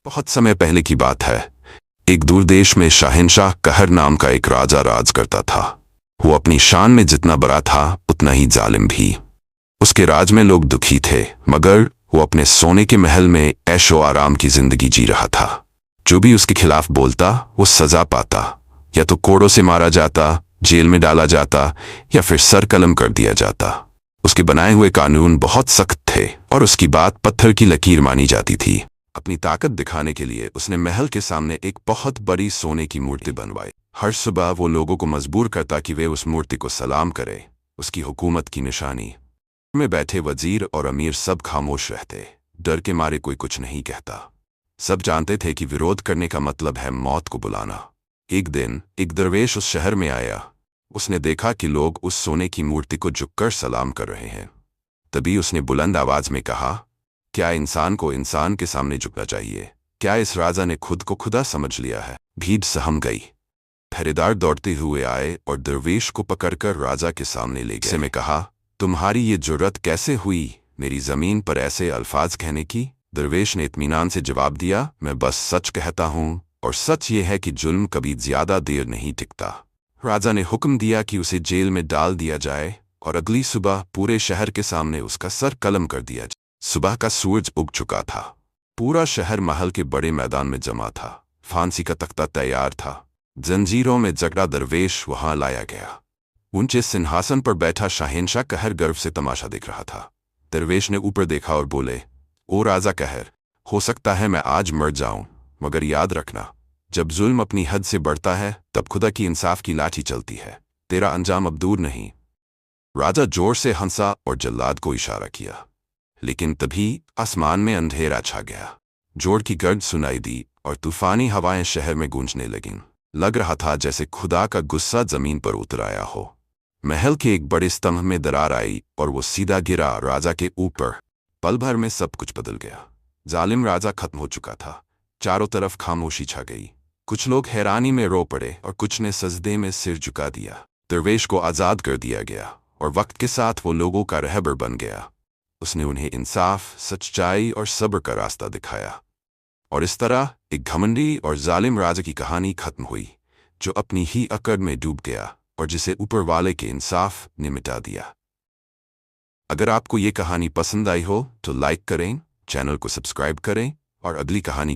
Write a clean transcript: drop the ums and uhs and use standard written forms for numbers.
बहुत समय पहले की बात है। एक दूर देश में शहंशाह कहर नाम का एक राजा राज करता था। वो अपनी शान में जितना बड़ा था उतना ही जालिम भी। उसके राज में लोग दुखी थे, मगर वो अपने सोने के महल में ऐशो आराम की जिंदगी जी रहा था। जो भी उसके खिलाफ बोलता वो सजा पाता, या तो कोड़ों से मारा जाता, जेल में डाला जाता, या फिर सर कलम कर दिया जाता। उसके बनाए हुए कानून बहुत सख्त थे और उसकी बात पत्थर की लकीर मानी जाती थी। अपनी ताकत दिखाने के लिए उसने महल के सामने एक बहुत बड़ी सोने की मूर्ति बनवाई। हर सुबह वो लोगों को मजबूर करता कि वे उस मूर्ति को सलाम करें, उसकी हुकूमत की निशानी। में बैठे वजीर और अमीर सब खामोश रहते, डर के मारे कोई कुछ नहीं कहता। सब जानते थे कि विरोध करने का मतलब है मौत को बुलाना। एक दिन एक दरवेश उस शहर में आया। उसने देखा कि लोग उस सोने की मूर्ति को झुककर सलाम कर रहे हैं। तभी उसने बुलंद आवाज में कहा, क्या इंसान को इंसान के सामने झुकना चाहिए? क्या इस राजा ने खुद को खुदा समझ लिया है? भीड़ सहम गई। पहरेदार दौड़ते हुए आए और दरवेश को पकड़कर राजा के सामने ले गए। में कहा, तुम्हारी ये जुर्रत कैसे हुई मेरी जमीन पर ऐसे अल्फाज कहने की? दरवेश ने इत्मीनान से जवाब दिया, मैं बस सच कहता हूँ, और सच ये है कि जुल्म कभी ज्यादा देर नहीं टिकता। राजा ने हुक्म दिया कि उसे जेल में डाल दिया जाए और अगली सुबह पूरे शहर के सामने उसका सर कलम कर दिया जाए। सुबह का सूरज उग चुका था। पूरा शहर महल के बड़े मैदान में जमा था। फांसी का तख्ता तैयार था। जंजीरों में जकड़ा दरवेश वहां लाया गया। ऊंचे सिंहासन पर बैठा शहंशाह कहर गर्व से तमाशा देख रहा था। दरवेश ने ऊपर देखा और बोले, ओ राजा कहर, हो सकता है मैं आज मर जाऊं, मगर याद रखना, जब जुल्म अपनी हद से बढ़ता है तब खुदा की इंसाफ की लाठी चलती है। तेरा अंजाम अब दूर नहीं। राजा जोर से हंसा और जल्लाद को इशारा किया, लेकिन तभी आसमान में अंधेरा छा गया। जोर की गर्ज सुनाई दी और तूफानी हवाएं शहर में गूंजने लगीं। लग रहा था जैसे खुदा का गुस्सा जमीन पर उतर आया हो। महल के एक बड़े स्तंभ में दरार आई और वो सीधा गिरा राजा के ऊपर। पल भर में सब कुछ बदल गया। जालिम राजा खत्म हो चुका था। चारों तरफ खामोशी छा गई। कुछ लोग हैरानी में रो पड़े और कुछ ने सजदे में सिर झुका दिया। दरवेश को आज़ाद कर दिया गया और वक्त के साथ वो लोगों का रहबर बन गया। उसने उन्हें इंसाफ, सच्चाई और सब्र का रास्ता दिखाया। और इस तरह एक घमंडी और जालिम राजा की कहानी खत्म हुई, जो अपनी ही अकड़ में डूब गया और जिसे ऊपर वाले के इंसाफ ने मिटा दिया। अगर आपको ये कहानी पसंद आई हो तो लाइक करें, चैनल को सब्सक्राइब करें और अगली कहानी